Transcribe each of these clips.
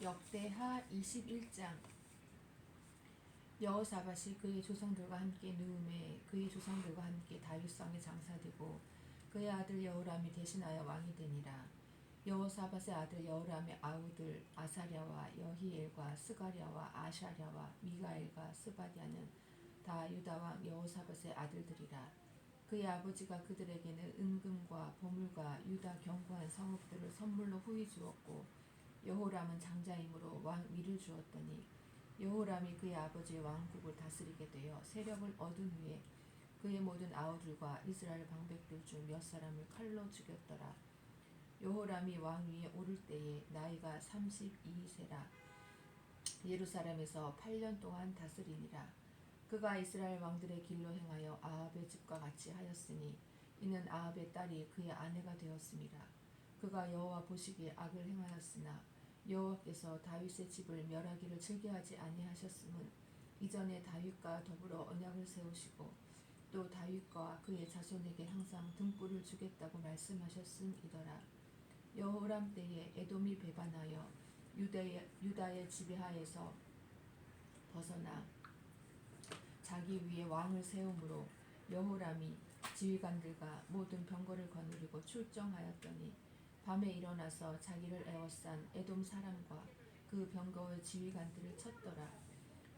역대하 21장. 여호사밧이 그의 조상들과 함께 누움에 그의 조상들과 함께 다윗성에 장사되고 그의 아들 여호람이 대신하여 왕이 되니라. 여호사밧의 아들 여호람의 아우들 아사랴와 여히엘과 스가랴와 아샤랴와 미가엘과 스바디아는 다 유다왕 여호사밧의 아들들이라. 그의 아버지가 그들에게는 은금과 보물과 유다 견고한 성읍들을 선물로 후히 주었고 여호람은 장자이므로 왕 위를 주었더니 여호람이 그의 아버지의 왕국을 다스리게 되어 세력을 얻은 후에 그의 모든 아우들과 이스라엘 방백들 중 몇 사람을 칼로 죽였더라. 여호람이 왕 위에 오를 때에 나이가 32세라. 예루살렘에서 8년 동안 다스리니라. 그가 이스라엘 왕들의 길로 행하여 아합의 집과 같이 하였으니 이는 아합의 딸이 그의 아내가 되었음이라. 그가 여호와 보시기에 악을 행하였으나 여호와께서 다윗의 집을 멸하기를 즐겨하지 아니하셨음은 이전에 다윗과 더불어 언약을 세우시고 또 다윗과 그의 자손에게 항상 등불을 주겠다고 말씀하셨음이더라. 여호람 때에 에돔이 배반하여 유다의 지배하에서 벗어나 자기 위에 왕을 세우므로 여호람이 지휘관들과 모든 병거를 거느리고 출정하였더니 밤에 일어나서 자기를 에워싼 에돔 사람과 그 병거의 지휘관들을 쳤더라.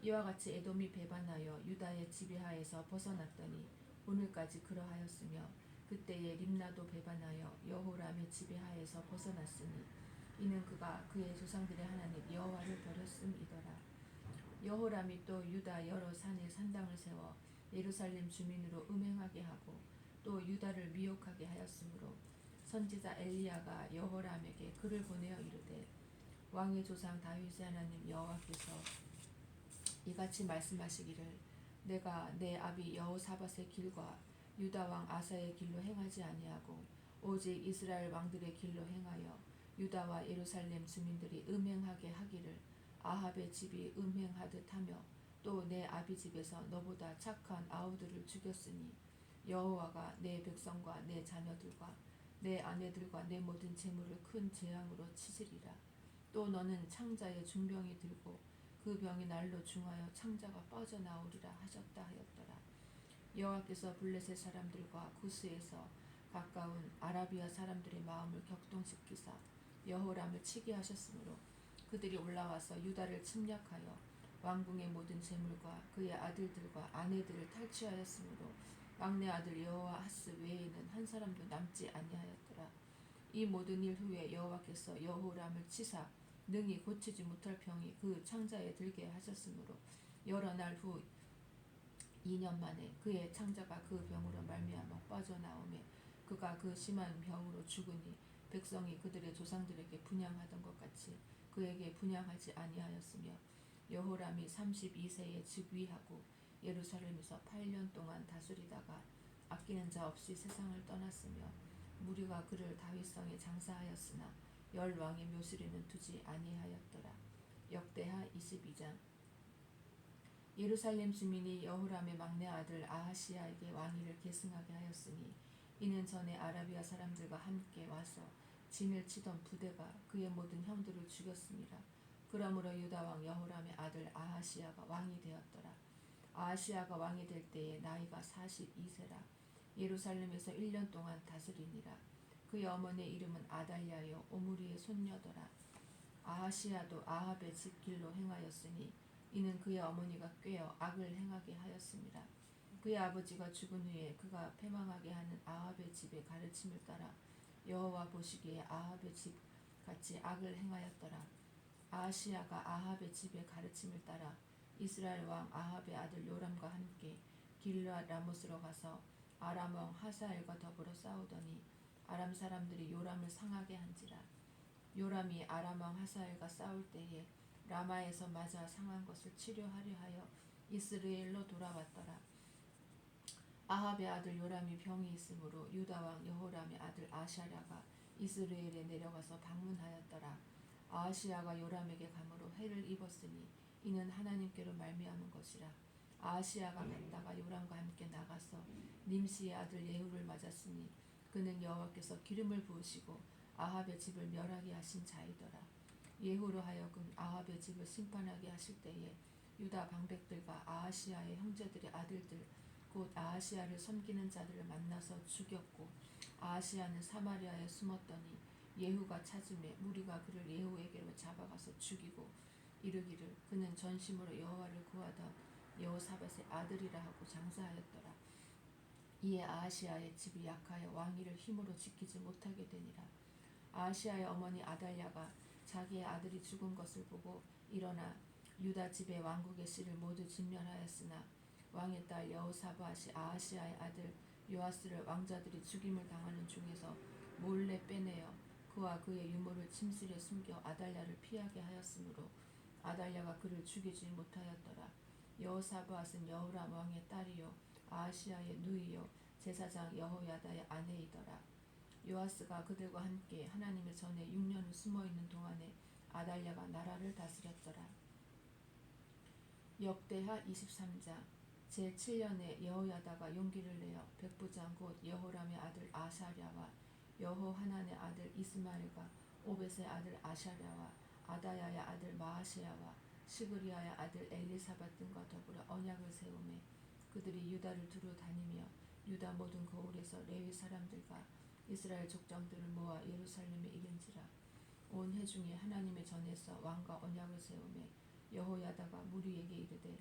이와 같이 에돔이 배반하여 유다의 지배하에서 벗어났더니 오늘까지 그러하였으며 그때에 림나도 배반하여 여호람의 지배하에서 벗어났으니 이는 그가 그의 조상들의 하나님 여호와를 버렸음이더라. 여호람이 또 유다 여러 산에 산당을 세워 예루살렘 주민으로 음행하게 하고 또 유다를 미혹하게 하였으므로 선지자 엘리야가 여호람에게 글을 보내어 이르되 왕의 조상 다윗의 하나님 여호와께서 이같이 말씀하시기를 내가 내 아비 여호사밧의 길과 유다 왕 아사의 길로 행하지 아니하고 오직 이스라엘 왕들의 길로 행하여 유다와 예루살렘 주민들이 음행하게 하기를 아합의 집이 음행하듯 하며 또 내 아비 집에서 너보다 착한 아우들을 죽였으니 여호와가 내 백성과 내 자녀들과 내 아내들과 내 모든 재물을 큰 재앙으로 치시리라. 또 너는 창자의 중병이 들고 그 병이 날로 중하여 창자가 빠져나오리라 하셨다 하였더라. 여호와께서 블레셋 사람들과 구스에서 가까운 아라비아 사람들의 마음을 격동시키사 여호람을 치게 하셨으므로 그들이 올라와서 유다를 침략하여 왕궁의 모든 재물과 그의 아들들과 아내들을 탈취하였으므로 막내 아들 여호아하스 외에는 한 사람도 남지 아니하였더라. 이 모든 일 후에 여호와께서 여호람을 치사 능히 고치지 못할 병이 그 창자에 들게 하셨으므로 여러 날 후 2년 만에 그의 창자가 그 병으로 말미암아 빠져나오매 그가 그 심한 병으로 죽으니 백성이 그들의 조상들에게 분향하던 것 같이 그에게 분향하지 아니하였으며 여호람이 32세에 즉위하고 예루살렘에서 8년 동안 다스리다가 아끼는 자 없이 세상을 떠났으며 무리가 그를 다윗성에 장사하였으나 열 왕의 묘실에는 두지 아니하였더라. 역대하 22장. 예루살렘 주민이 여호람의 막내 아들 아하시야에게 왕위를 계승하게 하였으니 이는 전에 아라비아 사람들과 함께 와서 진을 치던 부대가 그의 모든 형들을 죽였습니다. 그러므로 유다 왕 여호람의 아들 아하시야가 왕이 되었더라. 아하시야가 왕이 될 때에 나이가 42세라. 예루살렘에서 1년 동안 다스리니라. 그의 어머니의 이름은 아달랴요 오므리의 손녀더라. 아하시야도 아합의 집 길로 행하였으니 이는 그의 어머니가 꾀어 악을 행하게 하였습니다. 그의 아버지가 죽은 후에 그가 패망하게 하는 아합의 집의 가르침을 따라 여호와 보시기에 아합의 집 같이 악을 행하였더라. 아하시야가 아합의 집의 가르침을 따라 이스라엘 왕 아합의 아들 요람과 함께 길르앗 라못으로 가서 아람 왕 하사엘과 더불어 싸우더니 아람 사람들이 요람을 상하게 한지라. 요람이 아람 왕 하사엘과 싸울 때에 라마에서 맞아 상한 것을 치료하려 하여 이스라엘로 돌아왔더라. 아합의 아들 요람이 병이 있으므로 유다 왕 여호람의 아들 아샤랴가 이스라엘에 내려가서 방문하였더라. 아하시야가 요람에게 감으로 해를 입었으니 이는 하나님께로 말미암은 것이라. 아하시야가 갔다가 요람과 함께 나가서 님시의 아들 예후를 맞았으니 그는 여호와께서 기름을 부으시고 아합의 집을 멸하게 하신 자이더라. 예후로 하여금 아합의 집을 심판하게 하실 때에 유다 방백들과 아하시아의 형제들의 아들들 곧 아하시아를 섬기는 자들을 만나서 죽였고 아하시아는 사마리아에 숨었더니 예후가 찾음에 무리가 그를 예후에게로 잡아가서 죽이고 이르기를 그는 전심으로 여호와를 구하던 여호사밧의 아들이라 하고 장사하였더라. 이에 아하시아의 집이 약하여 왕위를 힘으로 지키지 못하게 되니라. 아하시아의 어머니 아달랴가 자기의 아들이 죽은 것을 보고 일어나 유다 집의 왕국의 씨를 모두 진멸하였으나 왕의 딸 여호사밧이 아하시아의 아들 요아스를 왕자들이 죽임을 당하는 중에서 몰래 빼내어 그와 그의 유모를 침실에 숨겨 아달랴를 피하게 하였으므로 아달랴가 그를 죽이지 못하였더라. 여호사밧은 여호람 왕의 딸이요 아하시아의 누이요 제사장 여호야다의 아내이더라. 요아스가 그들과 함께 하나님의 전에 6년을 숨어있는 동안에 아달랴가 나라를 다스렸더라. 역대하 23장 제7년에 여호야다가 용기를 내어 백부장 곧 여호람의 아들 아샤랴와 여호하난의 아들 이스마엘과 오벳의 아들 아샤랴와 아다야의 아들 마아시야와 시그리아의 아들 엘리사밧 등과 더불어 언약을 세우매 그들이 유다를 두루 다니며 유다 모든 거울에서 레위 사람들과 이스라엘 족장들을 모아 예루살렘에 이른지라. 온 회중이 하나님의 전에서 왕과 언약을 세우매 여호야다가 무리에게 이르되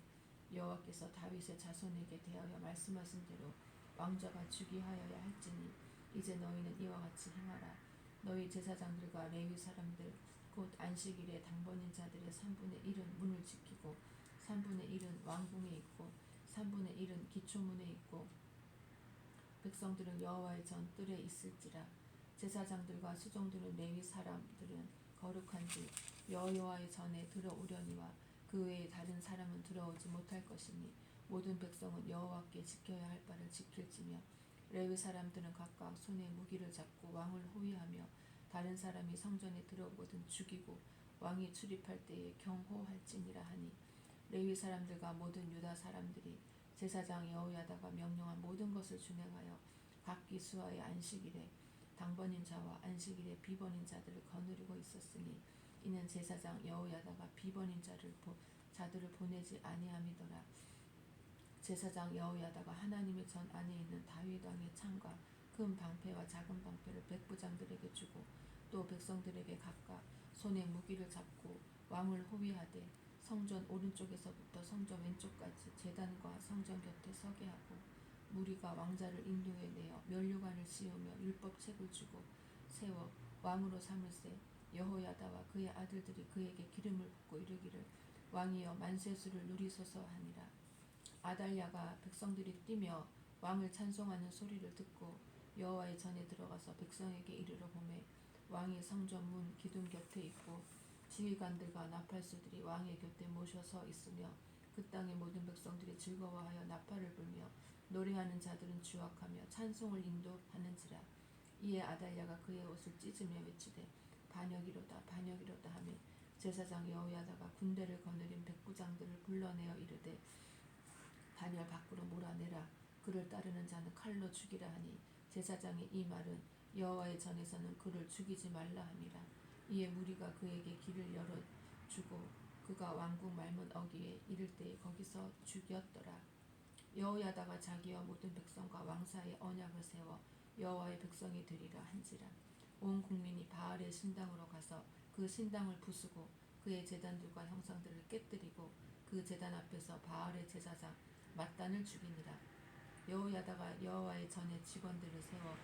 여호와께서 다윗의 자손에게 대하여 말씀하신 대로 왕좌가 즉위하여야 할지니 이제 너희는 이와 같이 행하라. 너희 제사장들과 레위 사람들 곧 안식일에 당번인 자들의 3분의 1은 문을 지키고 3분의 1은 왕궁에 있고 3분의 1은 기초문에 있고 백성들은 여호와의 전 뜰에 있을지라. 제사장들과 수종드는 레위 사람들은 거룩한지 여호와의 전에 들어오려니와 그 외에 다른 사람은 들어오지 못할 것이니 모든 백성은 여호와께 지켜야 할 바를 지킬지며 레위 사람들은 각각 손에 무기를 잡고 왕을 호위하며 다른 사람이 성전에 들어오거든 죽이고 왕이 출입할 때에 경호할지니라 하니 레위 사람들과 모든 유다 사람들이 제사장 여호야다가 명령한 모든 것을 준행하여 각기 수하의 안식일에 당번인 자와 안식일에 비번인 자들을 거느리고 있었으니 이는 제사장 여호야다가 비번인 자들을 보내지 아니함이더라. 제사장 여호야다가 하나님의 전 안에 있는 다윗 왕의 창과 큰 방패와 작은 방패를 백부장들에게 주고 또 백성들에게 각각 손에 무기를 잡고 왕을 호위하되 성전 오른쪽에서부터 성전 왼쪽까지 제단과 성전 곁에 서게 하고 무리가 왕자를 인도해 내어 면류관을 씌우며 율법책을 주고 세워 왕으로 삼을세. 여호야다와 그의 아들들이 그에게 기름을 붓고 이르기를 왕이여 만세수를 누리소서 하니라. 아달랴가 백성들이 뛰며 왕을 찬송하는 소리를 듣고 여호와의 전에 들어가서 백성에게 이르러 보매 왕이 성전 문 기둥 곁에 있고 지휘관들과 나팔수들이 왕의 곁에 모셔서 있으며 그 땅의 모든 백성들이 즐거워하여 나팔을 불며 노래하는 자들은 주악하며 찬송을 인도하는지라. 이에 아달랴가 그의 옷을 찢으며 외치되 반역이로다 반역이로다 하며 제사장 여호야다가 군대를 거느린 백부장들을 불러내어 이르되 단열 밖으로 몰아내라. 그를 따르는 자는 칼로 죽이라 하니 제사장의 이 말은 여호와의 전에서는 그를 죽이지 말라 함이라. 이에 무리가 그에게 길을 열어주고 그가 왕궁 말문 어귀에 이를 때에 거기서 죽였더라. 여호야다가 자기와 모든 백성과 왕사의 언약을 세워 여호와의 백성이 되리라 한지라. 온 국민이 바알의 신당으로 가서 그 신당을 부수고 그의 제단들과 형상들을 깨뜨리고 그 제단 앞에서 바알의 제사장 mat단을 죽이니라. 여호야다가 여호와의 전에 직원들을 세워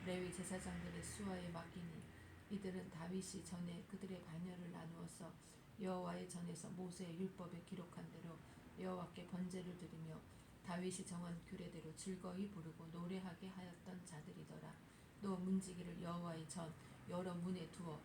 레위 제사장들의 수하에 맡기니 이들은 다윗이 전에 그들의 반열을 나누어서 여호와의 전에서 모세의 율법에 기록한 대로 여호와께 번제를 드리며 다윗이 정한 규례대로 즐거이 부르고 노래하게 하였던 자들이더라. 또 문지기를 여호와의 전 여러 문에 두어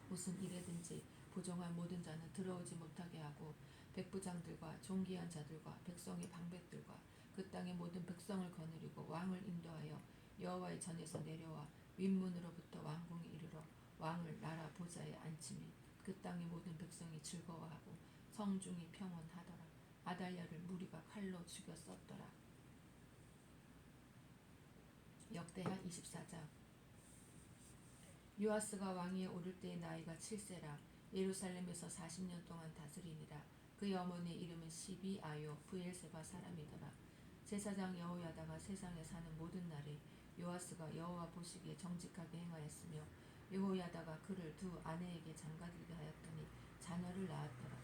무슨 일에든지 부정한 모든 자는 들어오지 못하게 하고 백부장들과 존귀한 자들과 백성의 방백들과 그 땅의 모든 백성을 거느리고 왕을 인도하여 여호와의 전에서 내려와 윗문으로부터 왕궁에 이르러 왕을 나라 보좌에 앉히며 그 땅의 모든 백성이 즐거워하고 성중이 평온하더라. 아달랴를 무리가 칼로 죽였었더라. 역대하 24장 요아스가 왕위에 오를 때의 나이가 7세라. 예루살렘에서 40년 동안 다스리니라. 그의 어머니의 이름은 시비아요 브엘세바 사람이더라. 제사장 여호야다가 세상에 사는 모든 날에 요아스가 여호와 보시기에 정직하게 행하였으며 여호야다가 그를 두 아내에게 장가들게 하였더니 자녀를 낳았더라.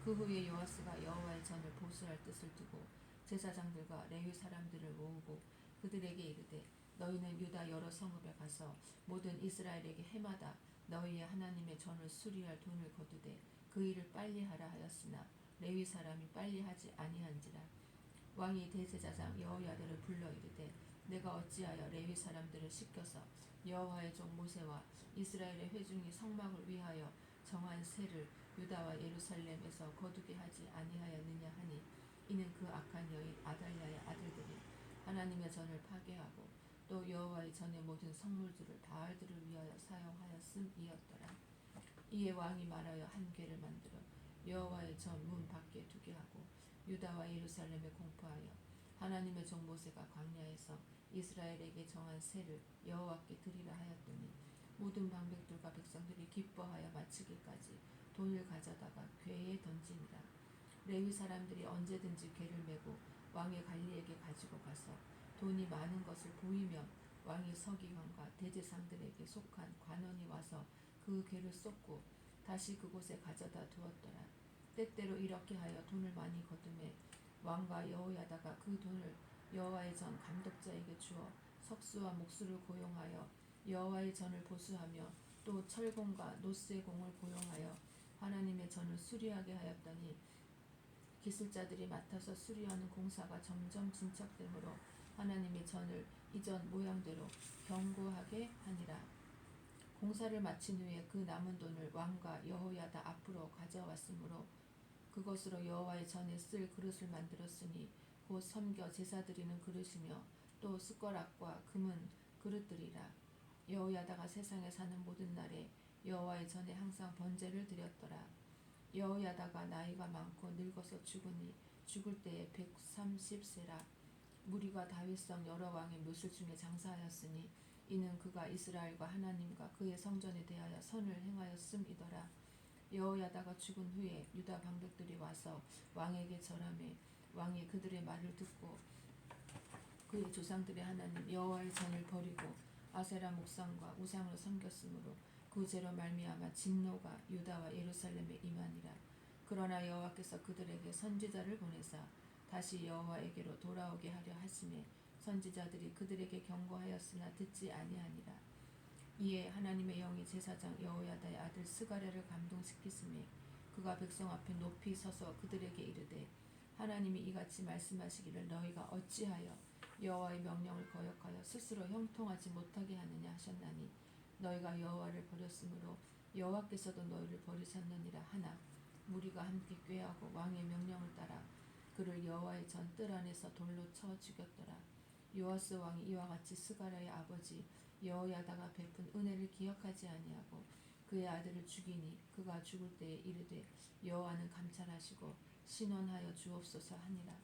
그 후에 요아스가 여호와의 전을 보수할 뜻을 두고 제사장들과 레위 사람들을 모으고 그들에게 이르되 너희는 유다 여러 성읍에 가서 모든 이스라엘에게 해마다 너희의 하나님의 전을 수리할 돈을 거두되 그 일을 빨리 하라 하였으나 레위 사람이 빨리 하지 아니한지라. 왕이 대제사장 여호야다를 불러 이르되 내가 어찌하여 레위 사람들을 시켜서 여호와의 종 모세와 이스라엘의 회중이 성막을 위하여 정한 세를 유다와 예루살렘에서 거두게 하지 아니하였느냐 하니 이는 그 악한 여인 아달랴의 아들들이 하나님의 전을 파괴하고 또 여호와의 전의 모든 성물들을 바알들을 위하여 사용하였음이었더라. 이에 왕이 말하여 한 궤를 만들어 여호와의 전 문 밖에 두게 하고 유다와 예루살렘에 공포하여 하나님의 종 모세가 광야에서 이스라엘에게 정한 세를 여호와께 드리라 하였더니 모든 방백들과 백성들이 기뻐하여 마치기까지 돈을 가져다가 궤에 던지니라. 레위 사람들이 언제든지 궤를 메고 왕의 관리에게 가지고 가서 돈이 많은 것을 보이면 왕의 서기관과 대제상들에게 속한 관원이 와서 그 궤를 쏟고 다시 그곳에 가져다 두었더라. 때때로 이렇게 하여 돈을 많이 거두매 왕과 여호야다가 그 돈을 여호와의 전 감독자에게 주어 석수와 목수를 고용하여 여호와의 전을 보수하며 또 철공과 노쇠공을 고용하여 하나님의 전을 수리하게 하였더니 기술자들이 맡아서 수리하는 공사가 점점 진척되므로 하나님의 전을 이전 모양대로 견고하게 하니라. 공사를 마친 후에 그 남은 돈을 왕과 여호야다 앞으로 가져왔으므로 그것으로 여호와의 전에 쓸 그릇을 만들었으니 곧 섬겨 제사 드리는 그릇이며 또 숟가락과 금은 그릇들이라. 여호야다가 세상에 사는 모든 날에 여호와의 전에 항상 번제를 드렸더라. 여호야다가 나이가 많고 늙어서 죽으니 죽을 때에 130세라. 무리가 다윗성 여러 왕의 묘실 중에 장사하였으니 이는 그가 이스라엘과 하나님과 그의 성전에 대하여 선을 행하였음이더라. 여호야다가 죽은 후에 유다 방백들이 와서 왕에게 절하매 왕이 그들의 말을 듣고 그의 조상들의 하나님 여호와의 전을 버리고 아세라 목상과 우상을 섬겼으므로 그 죄로 말미암아 진노가 유다와 예루살렘에 임하니라. 그러나 여호와께서 그들에게 선지자를 보내사 다시 여호와에게로 돌아오게 하려 하심에 선지자들이 그들에게 경고하였으나 듣지 아니하니라. 이에 하나님의 영이 제사장 여호야다의 아들 스가랴를 감동시키심에 그가 백성 앞에 높이 서서 그들에게 이르되 하나님이 이같이 말씀하시기를 너희가 어찌하여 여호와의 명령을 거역하여 스스로 형통하지 못하게 하느냐 하셨나니 너희가 여호와를 버렸으므로 여호와께서도 너희를 버리셨느니라 하나 무리가 함께 꾀하고 왕의 명령을 따라 그를 여호와의 전 뜰 안에서 돌로 쳐 죽였더라. 요아스 왕이 이와 같이 스가랴의 아버지 여호야다가 베푼 은혜를 기억하지 아니하고 그의 아들을 죽이니 그가 죽을 때에 이르되 여호와는 감찰하시고 신원하여 주옵소서 하니라.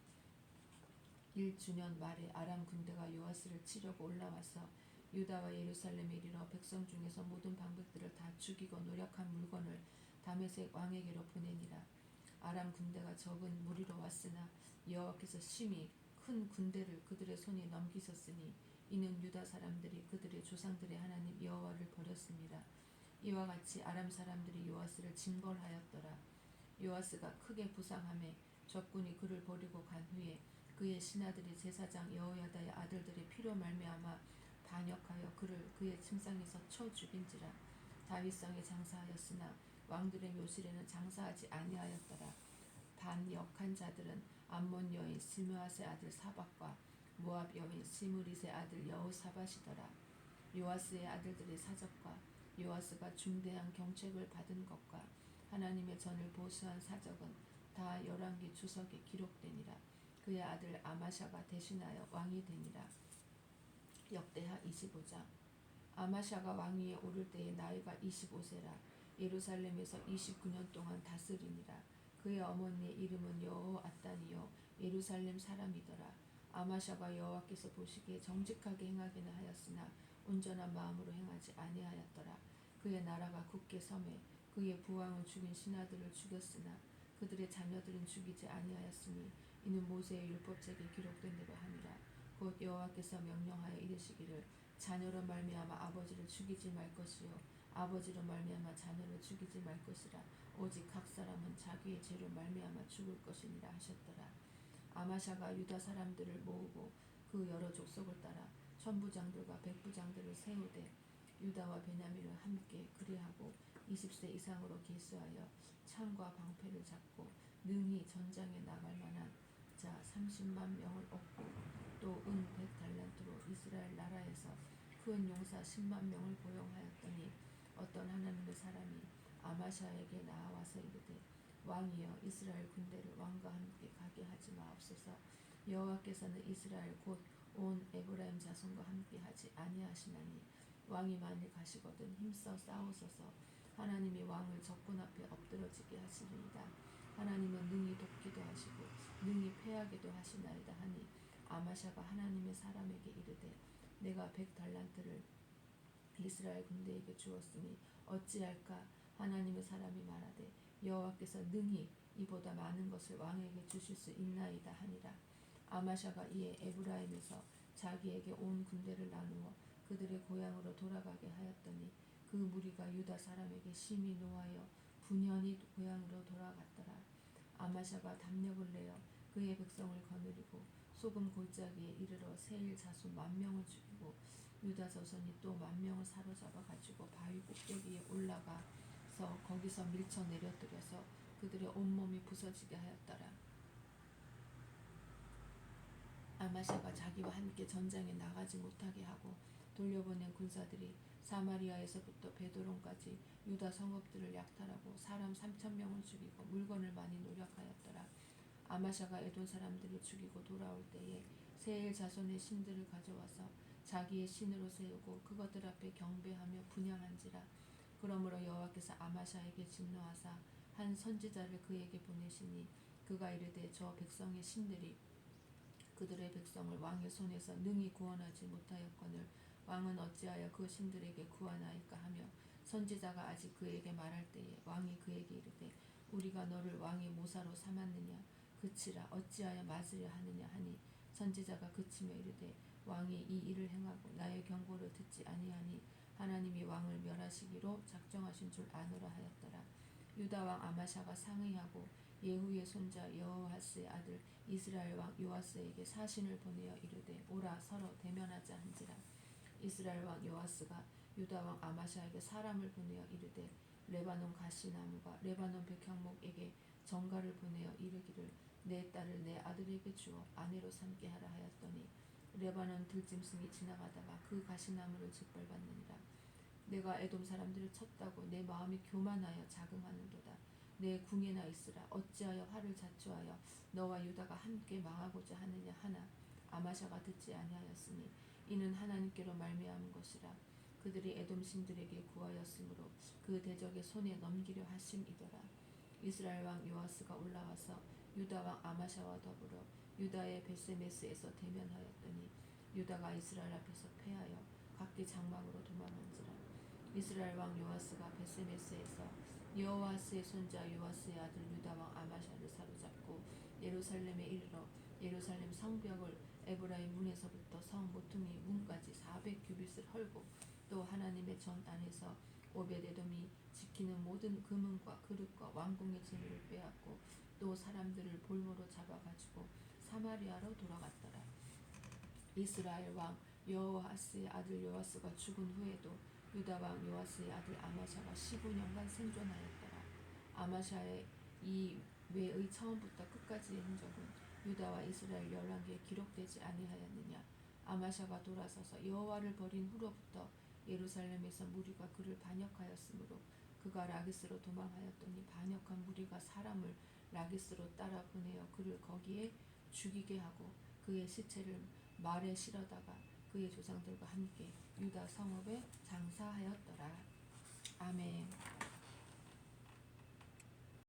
1주년 말에 아람 군대가 요아스를 치려고 올라와서 유다와 예루살렘에 이르러 백성 중에서 모든 방백들을 다 죽이고 노력한 물건을 다메섹 왕에게로 보내니라. 아람 군대가 적은 무리로 왔으나 여호와께서 심히 큰 군대를 그들의 손에 넘기셨으니 이는 유다 사람들이 그들의 조상들의 하나님 여호와를 버렸습니다. 이와 같이 아람 사람들이 요아스를 징벌하였더라. 요아스가 크게 부상하며 적군이 그를 버리고 간 후에 그의 신하들이 제사장 여호야다의 아들들의 피로 말미암아 반역하여 그를 그의 침상에서 쳐 죽인지라. 다윗성에 장사하였으나 왕들의 묘실에는 장사하지 아니하였더라. 반역한 자들은 암몬 여인 스므앗의 아들 사박과 모압 여인 시므릿의 아들 여호사밧이더라. 요아스의 아들들의 사적과 요아스가 중대한 경책을 받은 것과 하나님의 전을 보수한 사적은 다 열왕기 주석에 기록되니라. 그의 아들 아마샤가 대신하여 왕이 되니라. 역대하 25장. 아마샤가 왕위에 오를 때의 나이가 25세라. 예루살렘에서 29년 동안 다스리니라. 그의 어머니의 이름은 여호앗단이요 예루살렘 사람이더라. 아마샤가 여호와께서 보시기에 정직하게 행하기는 하였으나 온전한 마음으로 행하지 아니하였더라. 그의 나라가 굳게 섬에 그의 부왕은 죽인 신하들을 죽였으나 그들의 자녀들은 죽이지 아니하였으니 이는 모세의 율법책에 기록된 대로 함이라. 곧 여호와께서 명령하여 이르시기를 자녀로 말미암아 아버지를 죽이지 말 것이요 아버지로 말미암아 자녀를 죽이지 말 것이라. 오직 각 사람은 자기의 죄로 말미암아 죽을 것이니라 하셨더라. 아마샤가 유다 사람들을 모으고 그 여러 족속을 따라 천부장들과 백부장들을 세우되 유다와 베냐민을 함께 그리하고 20세 이상으로 계수하여 창과 방패를 잡고 능히 전장에 나갈 만한 자 30만 명을 얻고 또 은 100달란트로 이스라엘 나라에서 큰 용사 10만 명을 고용하였더니 어떤 하나님의 사람이 아마샤에게 나와서 이르되 왕이여 이스라엘 군대를 왕과 함께 가게 하지 마옵소서. 여호와께서는 이스라엘 곧 온 에브라임 자손과 함께 하지 아니하시나니 왕이 만일 가시거든 힘써 싸우소서. 하나님이 왕을 적군 앞에 엎드러지게 하시리이다. 하나님은 능히 돕기도 하시고 능히 패하기도 하시나이다 하니 아마샤가 하나님의 사람에게 이르되 내가 100달란트를 이스라엘 군대에게 주었으니 어찌할까. 하나님의 사람이 말하되 여호와께서 능히 이보다 많은 것을 왕에게 주실 수 있나이다 하니라. 아마샤가 이에 에브라임에서 자기에게 온 군대를 나누어 그들의 고향으로 돌아가게 하였더니 그 무리가 유다 사람에게 심히 노하여 분연히 고향으로 돌아갔더라. 아마샤가 담력을 내어 그의 백성을 거느리고 소금 골짜기에 이르러 세일 자손 10,000명을 죽이고 유다 자손이 또 10,000명을 사로잡아 가지고 바위 꼭대기에 올라가서 거기서 밀쳐 내려뜨려서 그들의 온몸이 부서지게 하였더라. 아마샤가 자기와 함께 전장에 나가지 못하게 하고 돌려보낸 군사들이 사마리아에서부터 베드론까지 유다 성읍들을 약탈하고 사람 3,000명을 죽이고 물건을 많이 노력하였더라. 아마샤가 에돔 사람들을 죽이고 돌아올 때에 세일 자손의 신들을 가져와서 자기의 신으로 세우고 그것들 앞에 경배하며 분향한지라. 그러므로 여호와께서 아마샤에게 진노하사 한 선지자를 그에게 보내시니 그가 이르되 저 백성의 신들이 그들의 백성을 왕의 손에서 능히 구원하지 못하였거늘 왕은 어찌하여 그 신들에게 구하나이까 하며 선지자가 아직 그에게 말할 때에 왕이 그에게 이르되 우리가 너를 왕의 모사로 삼았느냐 그치라 어찌하여 맞으려 하느냐 하니 선지자가 그치며 이르되 왕이 이 일을 행하고 나의 경고를 듣지 아니하니 하나님이 왕을 멸하시기로 작정하신 줄 아노라 하였더라. 유다 왕 아마샤가 상의하고 예후의 손자 여호아스의 아들 이스라엘 왕 요아스에게 사신을 보내어 이르되 오라 서로 대면하자 한지라. 이스라엘 왕 요아스가 유다 왕 아마샤에게 사람을 보내어 이르되 레바논 가시나무가 레바논 백향목에게 전가를 보내어 이르기를 내 딸을 내 아들에게 주어 아내로 삼게 하라 하였더니 레바논 들짐승이 지나가다가 그 가시나무를 짓밟았느니라. 내가 에돔 사람들을 쳤다고 내 마음이 교만하여 자긍하는도다. 내 궁에나 있으라. 어찌하여 화를 자초하여 너와 유다가 함께 망하고자 하느냐 하나 아마샤가 듣지 아니하였으니 이는 하나님께로 말미암은 것이라. 그들이 에돔 신들에게 구하였으므로 그 대적의 손에 넘기려 하심이더라. 이스라엘 왕 요아스가 올라와서 유다 왕 아마샤와 더불어 유다의 베세메스에서 대면하였더니 유다가 이스라엘 앞에서 패하여 각기 장막으로 도망한지라. 이스라엘 왕 요아스가 베세메스에서 여호아스의 손자 요아스의 아들 유다 왕 아마샤를 사로잡고 예루살렘에 이르러 예루살렘 성벽을 에브라임 문에서부터 성 모퉁이 문까지 400규빗을 헐고 또 하나님의 전 안에서 오벳에돔이 지키는 모든 금은과 그릇과 왕궁의 재물을 빼앗고 또 사람들을 볼모로 잡아가지고 사마리아로 돌아갔더라. 이스라엘 왕 여호아스의 아들 요아스가 죽은 후에도 유다 왕 요아스의 아들 아마샤가 15년간 생존하였더라. 아마샤의 이 외의 처음부터 끝까지의 행적은 유다와 이스라엘 열왕기에 기록되지 아니하였느냐. 아마샤가 돌아서서 여호와를 버린 후로부터 예루살렘에서 무리가 그를 반역하였으므로 그가 라기스로 도망하였더니 반역한 무리가 사람을 라기스로 따라 보내어 그를 거기에 죽이게 하고 그의 시체를 말에 실어다가 그의 조상들과 함께 유다 성읍에 장사하였더라. 아멘.